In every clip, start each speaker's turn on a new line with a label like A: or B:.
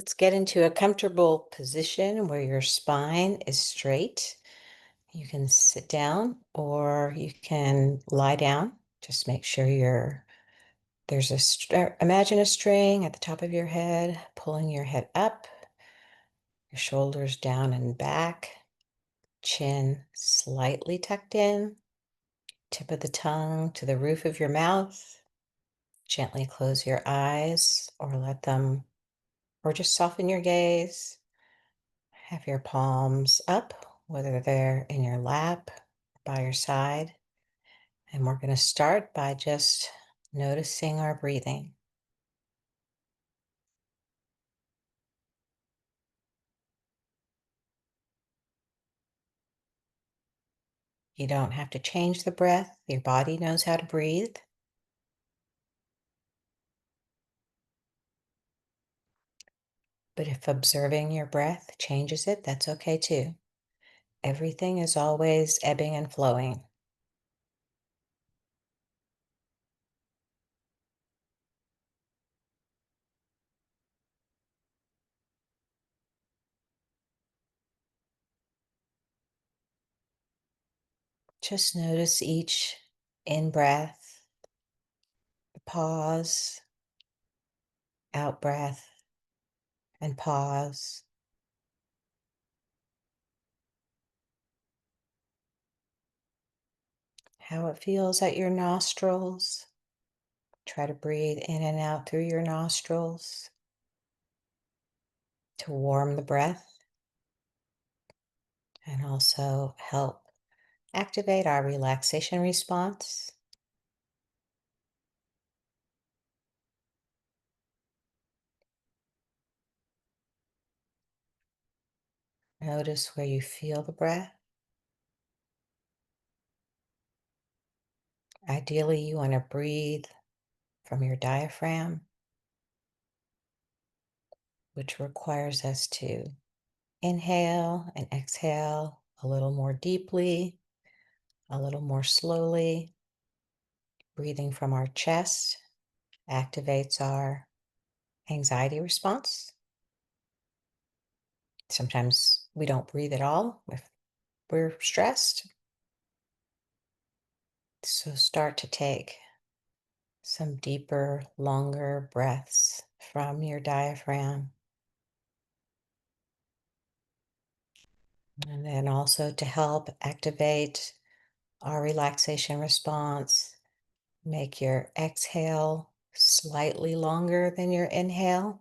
A: Let's get into a comfortable position where your spine is straight. You can sit down or you can lie down. Just make sure imagine a string at the top of your head, pulling your head up, your shoulders down and back, chin slightly tucked in, tip of the tongue to the roof of your mouth. Gently close your eyes or just soften your gaze. Have your palms up, whether they're in your lap, by your side. And we're going to start by just noticing our breathing. You don't have to change the breath. Your body knows how to breathe. But if observing your breath changes it, that's okay too. Everything is always ebbing and flowing. Just notice each in breath, pause, out breath, and pause. How it feels at your nostrils. Try to breathe in and out through your nostrils to warm the breath and also help activate our relaxation response. Notice where you feel the breath. Ideally, you want to breathe from your diaphragm, which requires us to inhale and exhale a little more deeply, a little more slowly. Breathing from our chest activates our anxiety response. Sometimes we don't breathe at all if we're stressed. So start to take some deeper, longer breaths from your diaphragm. And then also to help activate our relaxation response, make your exhale slightly longer than your inhale.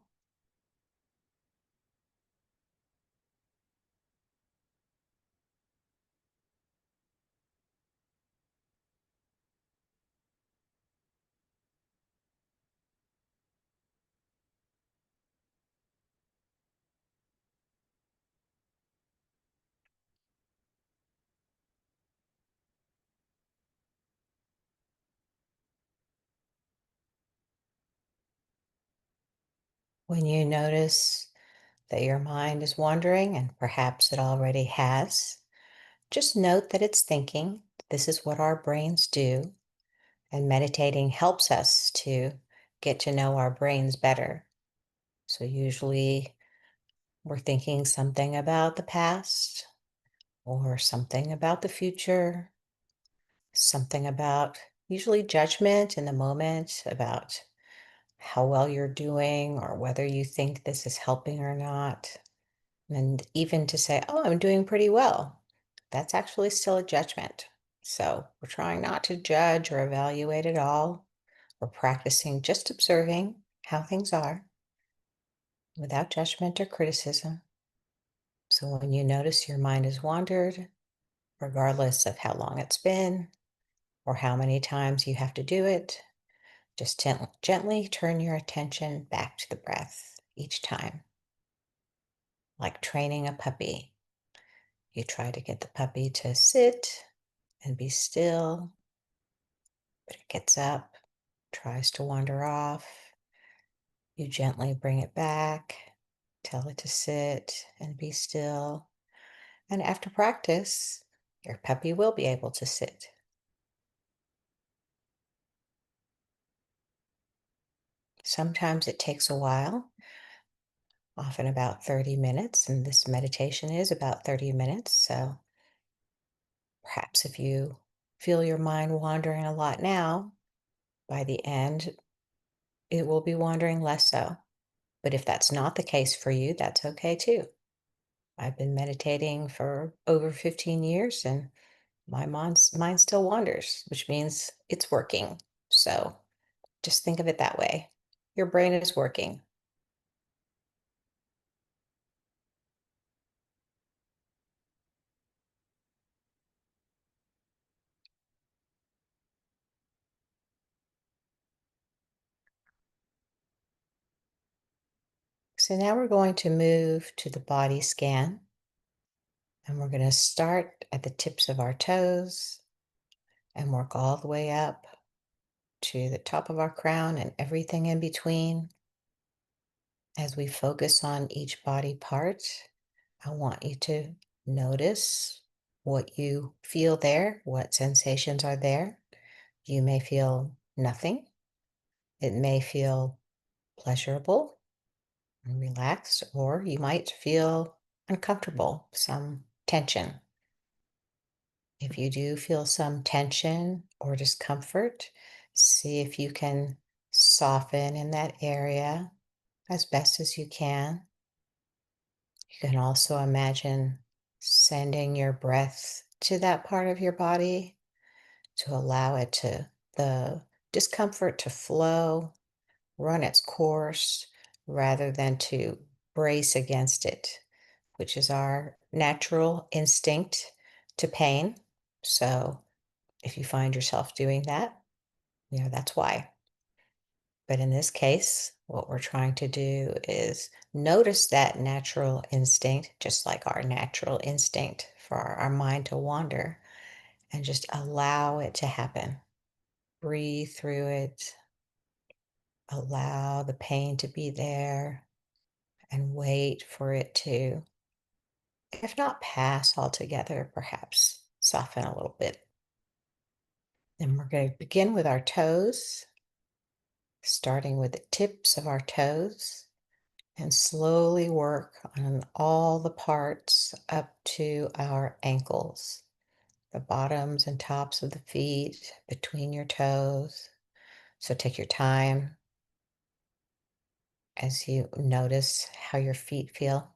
A: When you notice that your mind is wandering, and perhaps it already has, just note that it's thinking. This is what our brains do. And meditating helps us to get to know our brains better. So usually we're thinking something about the past or something about the future, something about usually judgment in the moment about how well you're doing or whether you think this is helping or not. And even to say, oh, I'm doing pretty well, that's actually still a judgment. So we're trying not to judge or evaluate at all. We're practicing just observing how things are without judgment or criticism. So when you notice your mind has wandered, regardless of how long it's been or how many times you have to do it, just gently turn your attention back to the breath each time, like training a puppy. You try to get the puppy to sit and be still, but it gets up, tries to wander off. You gently bring it back, tell it to sit and be still. And after practice, your puppy will be able to sit. Sometimes it takes a while. often about 30 minutes, and this meditation is about 30 minutes. So perhaps if you feel your mind wandering a lot now, by the end, it will be wandering less so. But if that's not the case for you, that's okay too. I've been meditating for over 15 years and my mind still wanders, which means it's working. So just think of it that way. Your brain is working. So now we're going to move to the body scan, and we're going to start at the tips of our toes and work all the way up to the top of our crown and everything in between. As we focus on each body part, I want you to notice what you feel there, what sensations are there. You may feel nothing. It may feel pleasurable and relaxed, or you might feel uncomfortable, some tension. If you do feel some tension or discomfort, see if you can soften in that area as best as you can. You can also imagine sending your breath to that part of your body to allow the discomfort to flow, run its course, rather than to brace against it, which is our natural instinct to pain. So if you find yourself doing that, that's why. But in this case, what we're trying to do is notice that natural instinct, just like our natural instinct for our mind to wander, and just allow it to happen. Breathe through it, allow the pain to be there, and wait for it to, if not pass altogether, perhaps soften a little bit. And we're going to begin with our toes, starting with the tips of our toes, and slowly work on all the parts up to our ankles, the bottoms and tops of the feet, between your toes. So take your time as you notice how your feet feel.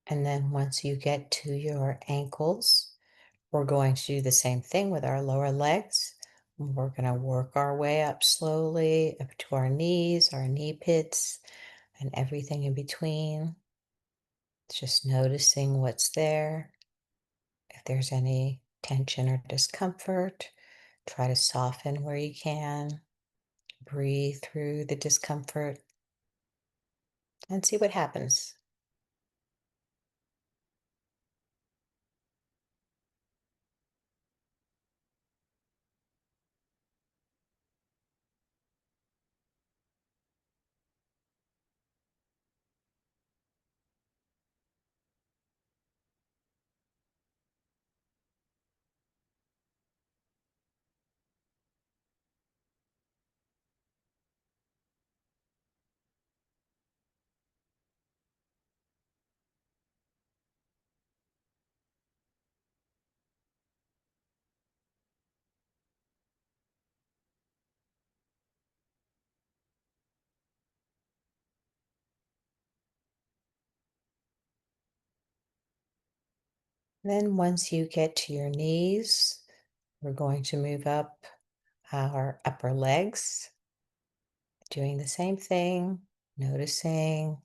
A: And then once you get to your ankles, we're going to do the same thing with our lower legs. We're going to work our way up slowly up to our knees, our knee pits, and everything in between. Just noticing what's there. If there's any tension or discomfort, try to soften where you can. Breathe through the discomfort and see what happens. Then, once you get to your knees, we're going to move up our upper legs, doing the same thing, noticing,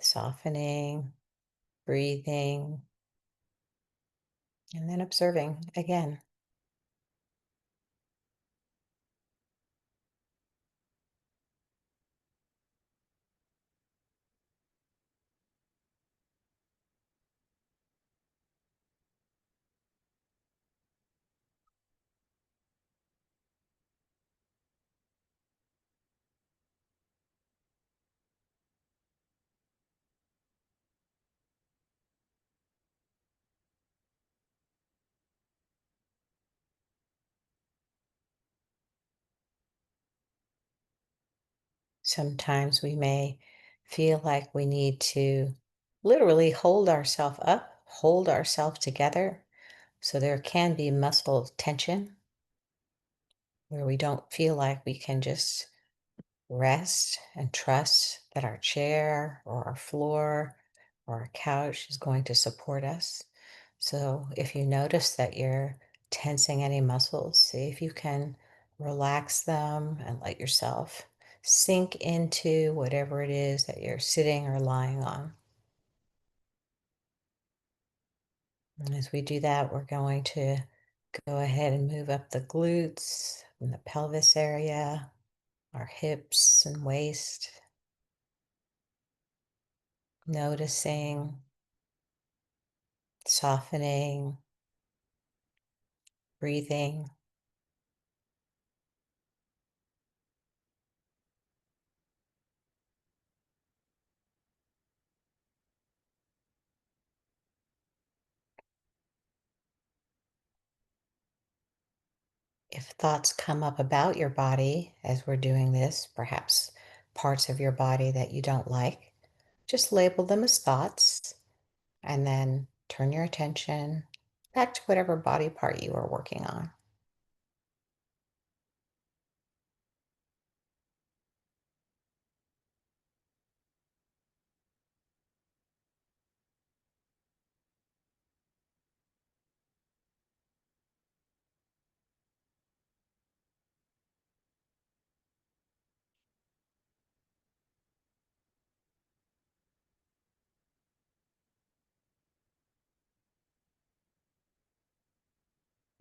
A: softening, breathing. And then observing again. Sometimes we may feel like we need to literally hold ourselves up, hold ourselves together. So there can be muscle tension where we don't feel like we can just rest and trust that our chair or our floor or our couch is going to support us. So if you notice that you're tensing any muscles, see if you can relax them and let yourself sink into whatever it is that you're sitting or lying on. And as we do that, we're going to go ahead and move up the glutes and the pelvis area, our hips and waist, noticing, softening, breathing. If thoughts come up about your body as we're doing this, perhaps parts of your body that you don't like, just label them as thoughts and then turn your attention back to whatever body part you are working on.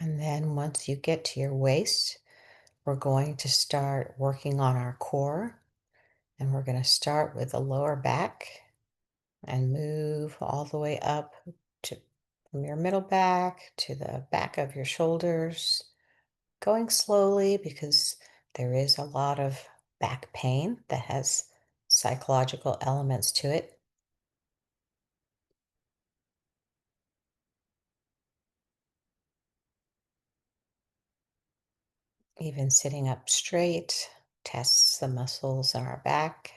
A: And then once you get to your waist, we're going to start working on our core. And we're going to start with the lower back and move all the way up to from your middle back to the back of your shoulders, going slowly because there is a lot of back pain that has psychological elements to it. Even sitting up straight tests the muscles in our back,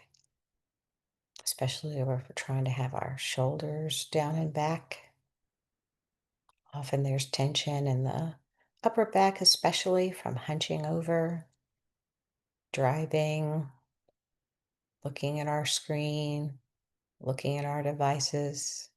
A: especially if we're trying to have our shoulders down and back. Often there's tension in the upper back, especially from hunching over, driving, looking at our screen, looking at our devices.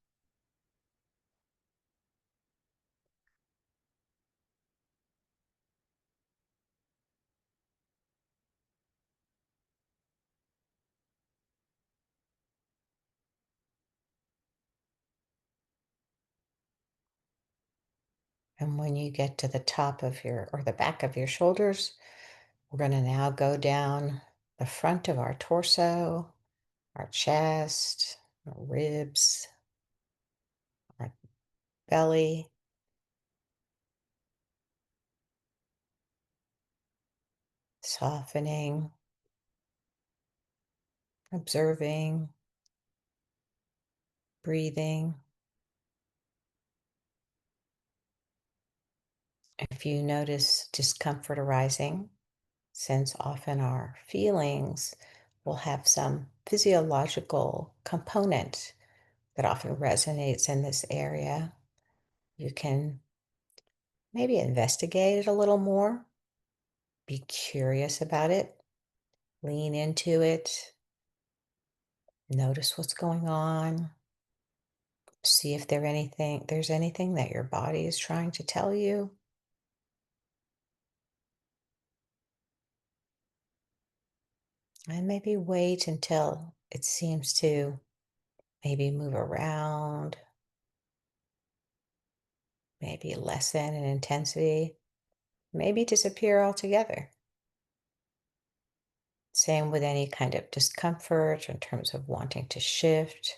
A: And when you get to the top of your or the back of your shoulders, we're going to now go down the front of our torso, our chest, our ribs, our belly, softening, observing, breathing. If you notice discomfort arising, since often our feelings will have some physiological component that often resonates in this area, you can maybe investigate it a little more, be curious about it, lean into it, notice what's going on, see if there's anything that your body is trying to tell you, and maybe wait until it seems to maybe move around, maybe lessen in intensity, maybe disappear altogether. Same with any kind of discomfort in terms of wanting to shift,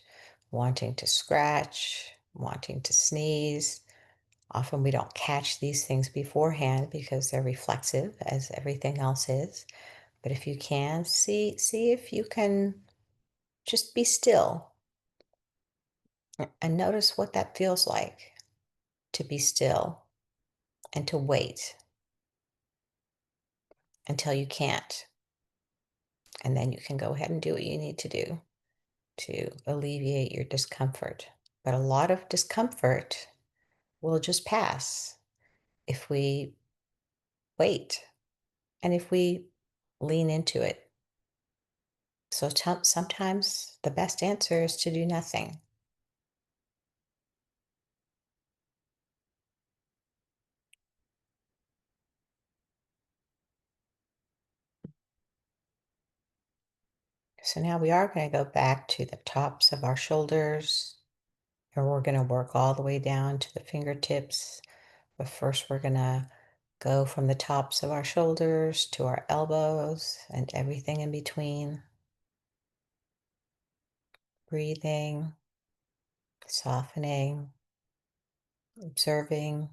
A: wanting to scratch, wanting to sneeze. Often we don't catch these things beforehand because they're reflexive as everything else is. But if you can, see if you can just be still and notice what that feels like to be still and to wait until you can't. And then you can go ahead and do what you need to do to alleviate your discomfort. But a lot of discomfort will just pass if we wait and if we lean into it. So sometimes the best answer is to do nothing. So now we are going to go back to the tops of our shoulders, and we're going to work all the way down to the fingertips. But first, we're going to go from the tops of our shoulders to our elbows and everything in between. Breathing, softening, observing.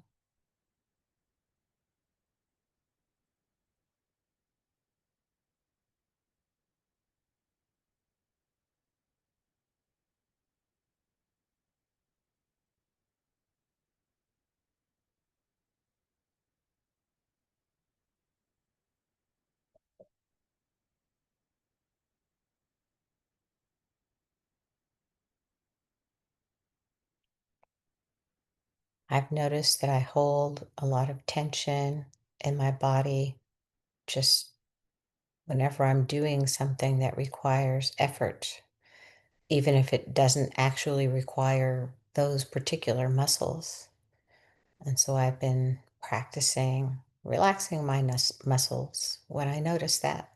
A: I've noticed that I hold a lot of tension in my body just whenever I'm doing something that requires effort, even if it doesn't actually require those particular muscles. And so I've been practicing relaxing my muscles when I notice that.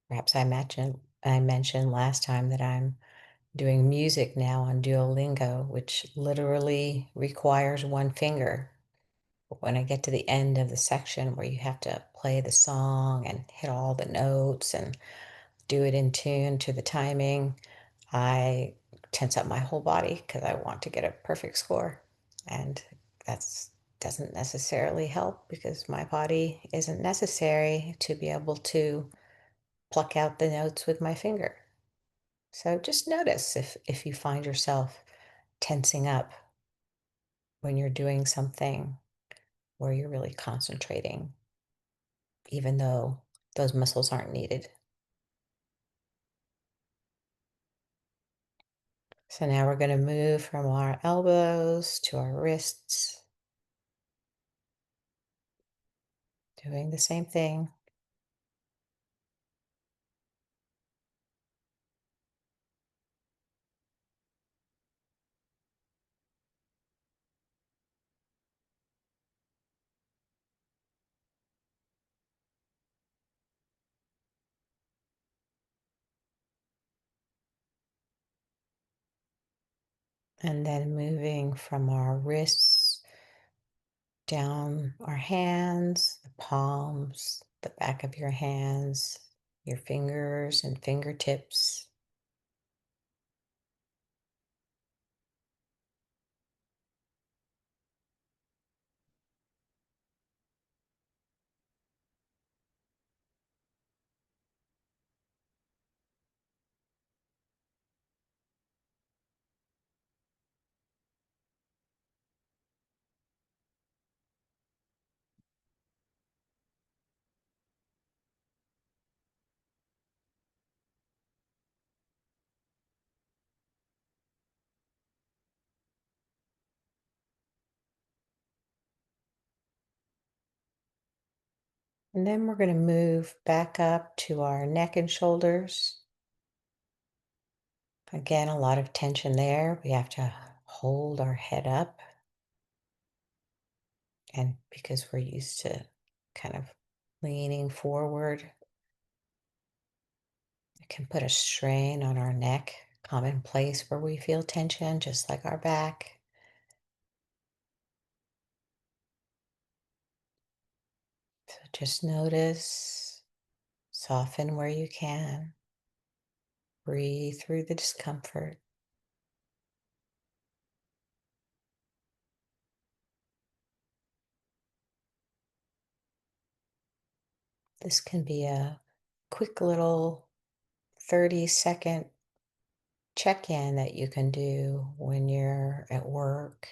A: Perhaps I mentioned last time that I'm doing music now on Duolingo, which literally requires one finger. But when I get to the end of the section where you have to play the song and hit all the notes and do it in tune to the timing, I tense up my whole body because I want to get a perfect score. And that's doesn't necessarily help because my body isn't necessary to be able to pluck out the notes with my finger. So just notice if you find yourself tensing up when you're doing something where you're really concentrating, even though those muscles aren't needed. So now we're going to move from our elbows to our wrists, doing the same thing. And then moving from our wrists down our hands, the palms, the back of your hands, your fingers and fingertips. And then we're going to move back up to our neck and shoulders. Again, a lot of tension there. We have to hold our head up. And because we're used to kind of leaning forward, it can put a strain on our neck, common place where we feel tension, just like our back. Just notice, soften where you can, breathe through the discomfort. This can be a quick little 30-second check in that you can do when you're at work,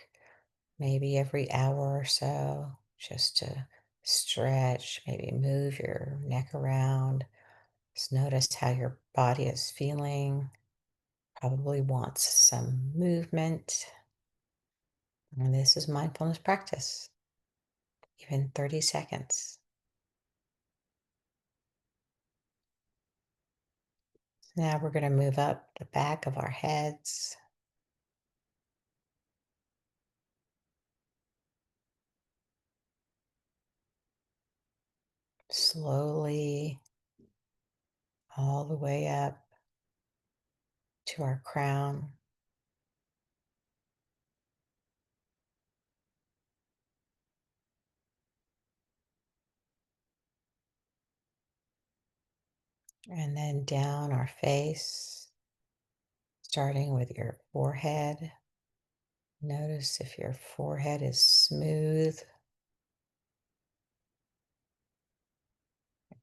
A: maybe every hour or so, just to stretch, maybe move your neck around. Just notice how your body is feeling, probably wants some movement. And this is mindfulness practice, even 30 seconds. Now we're going to move up the back of our heads, slowly all the way up to our crown. And then down our face, starting with your forehead. Notice if your forehead is smooth,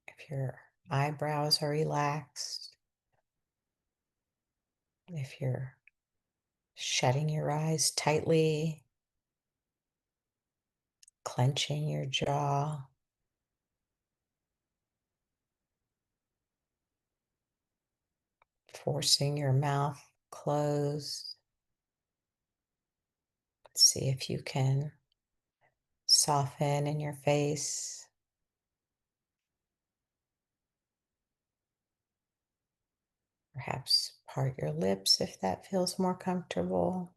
A: if your eyebrows are relaxed, if you're shutting your eyes tightly, clenching your jaw, forcing your mouth closed. See if you can soften in your face, perhaps part your lips if that feels more comfortable.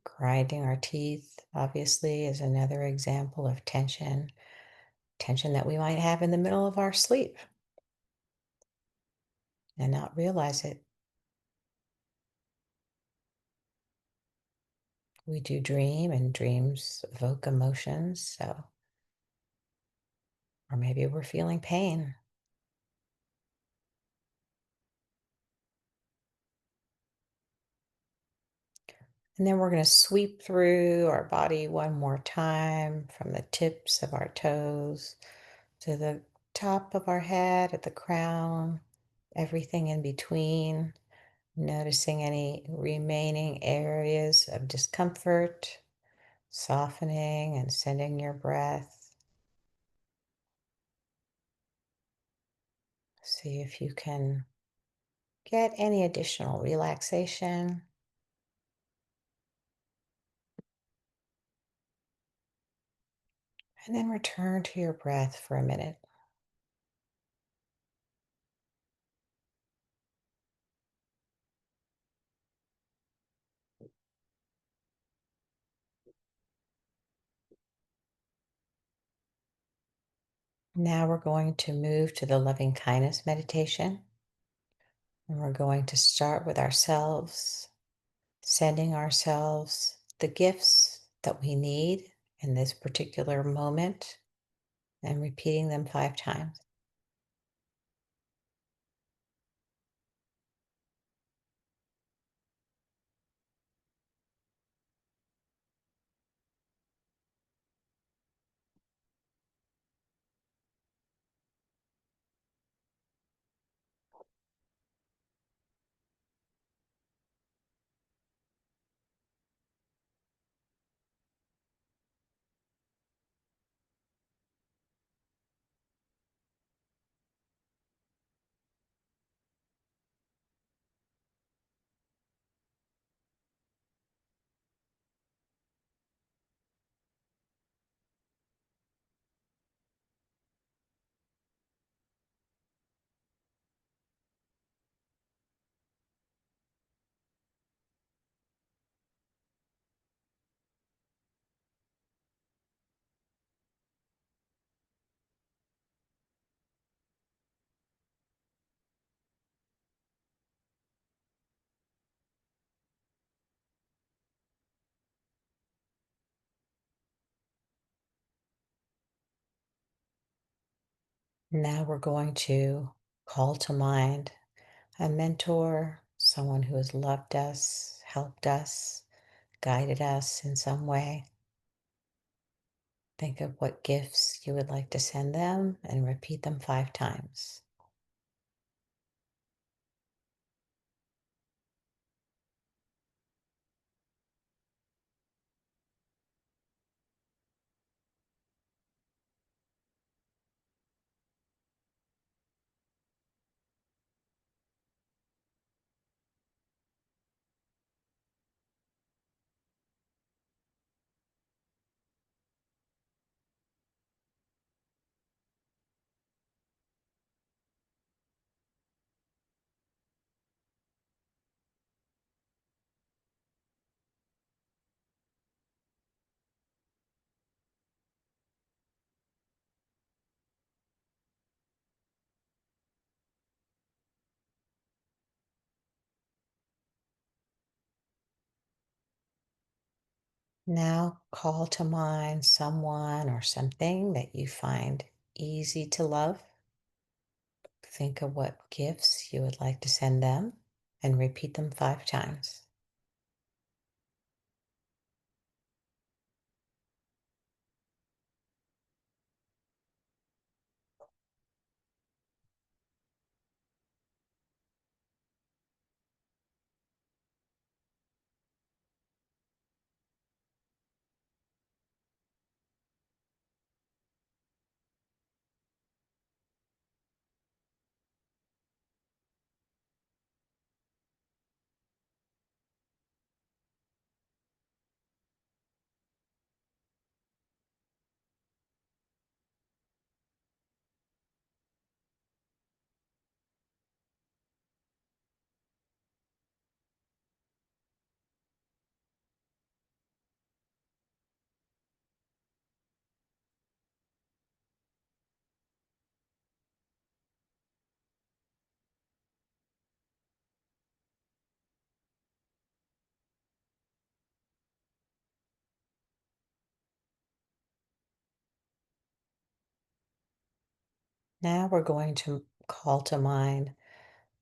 A: Grinding our teeth, obviously, is another example of tension, tension that we might have in the middle of our sleep and not realize it. We do dream, and dreams evoke emotions, so, or maybe we're feeling pain. And then we're going to sweep through our body one more time from the tips of our toes to the top of our head at the crown, everything in between, noticing any remaining areas of discomfort, softening and sending your breath. See if you can get any additional relaxation. And then return to your breath for a minute. Now we're going to move to the loving kindness meditation. And we're going to start with ourselves, sending ourselves the gifts that we need in this particular moment and repeating them 5 times. Now we're going to call to mind a mentor, someone who has loved us, helped us, guided us in some way. Think of what gifts you would like to send them and repeat them 5 times. Now call to mind someone or something that you find easy to love. Think of what gifts you would like to send them and repeat them 5 times. Now we're going to call to mind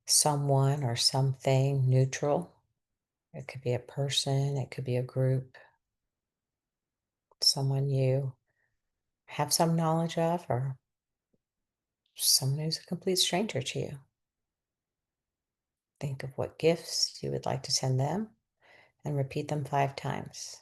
A: someone or something neutral. It could be a person, it could be a group, someone you have some knowledge of, or someone who's a complete stranger to you. Think of what gifts you would like to send them and repeat them 5 times.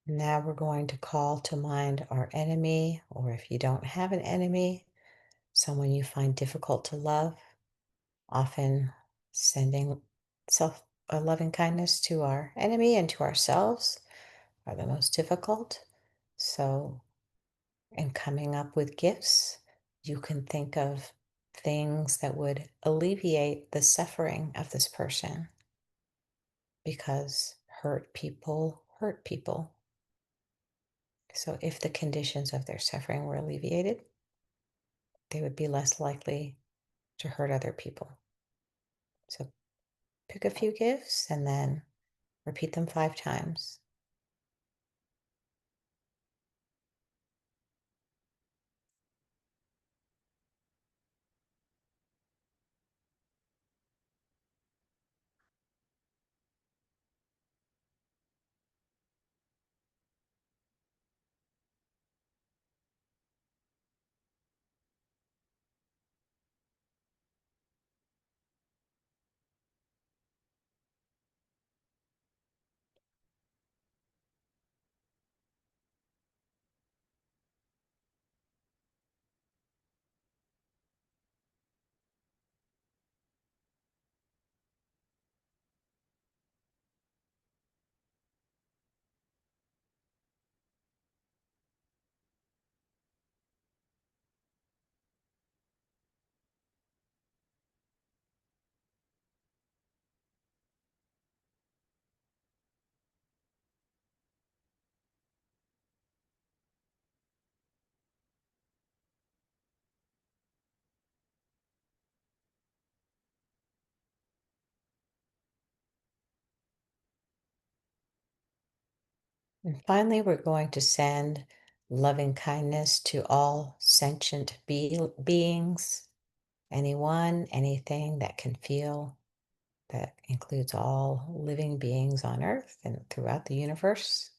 A: Now we're going to call to mind our enemy, or if you don't have an enemy, someone you find difficult to love. Often sending self a loving kindness to our enemy and to ourselves are the most difficult. So, in coming up with gifts, you can think of things that would alleviate the suffering of this person because hurt people hurt people. So, if the conditions of their suffering were alleviated, they would be less likely to hurt other people. So, pick a few gifts and then repeat them 5 times. And finally, we're going to send loving kindness to all sentient beings, anyone, anything that can feel. That includes all living beings on Earth and throughout the universe.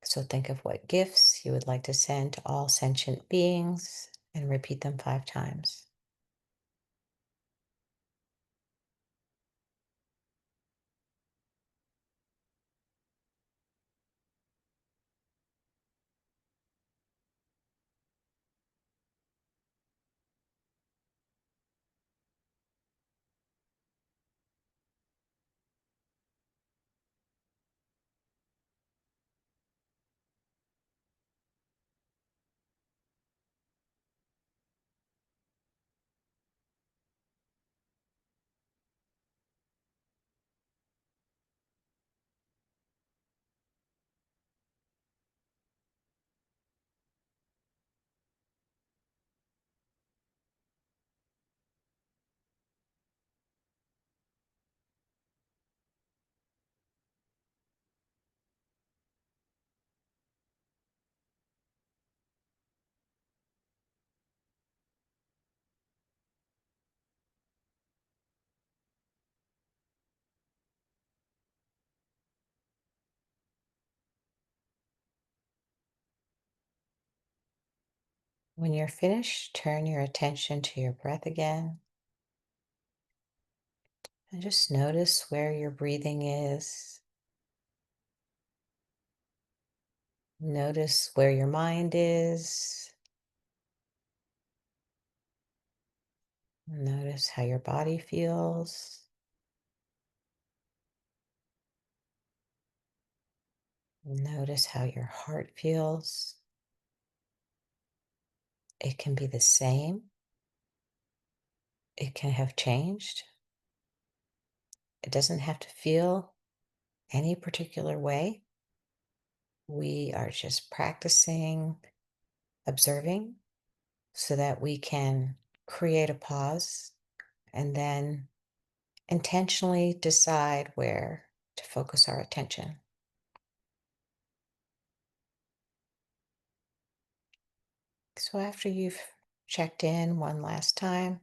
A: So think of what gifts you would like to send to all sentient beings and repeat them 5 times. When you're finished, turn your attention to your breath again and just notice where your breathing is. Notice where your mind is. Notice how your body feels. Notice how your heart feels. It can be the same. It can have changed. It doesn't have to feel any particular way. We are just practicing observing so that we can create a pause and then intentionally decide where to focus our attention. So after you've checked in one last time,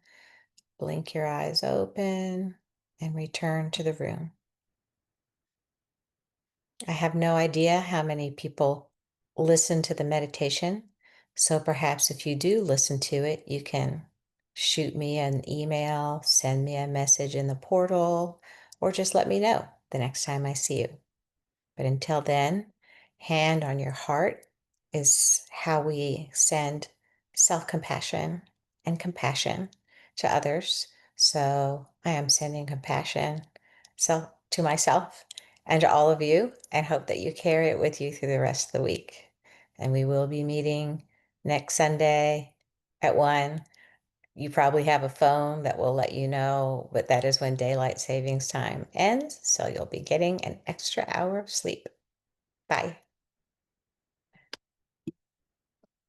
A: blink your eyes open and return to the room. I have no idea how many people listen to the meditation. So perhaps if you do listen to it, you can shoot me an email, send me a message in the portal, or just let me know the next time I see you. But until then, hand on your heart is how we send self compassion and compassion to others. So I am sending compassion to myself and to all of you, and hope that you carry it with you through the rest of the week. And we will be meeting next Sunday at 1. You probably have a phone that will let you know, but that is when daylight savings time ends. So you'll be getting an extra hour of sleep. Bye.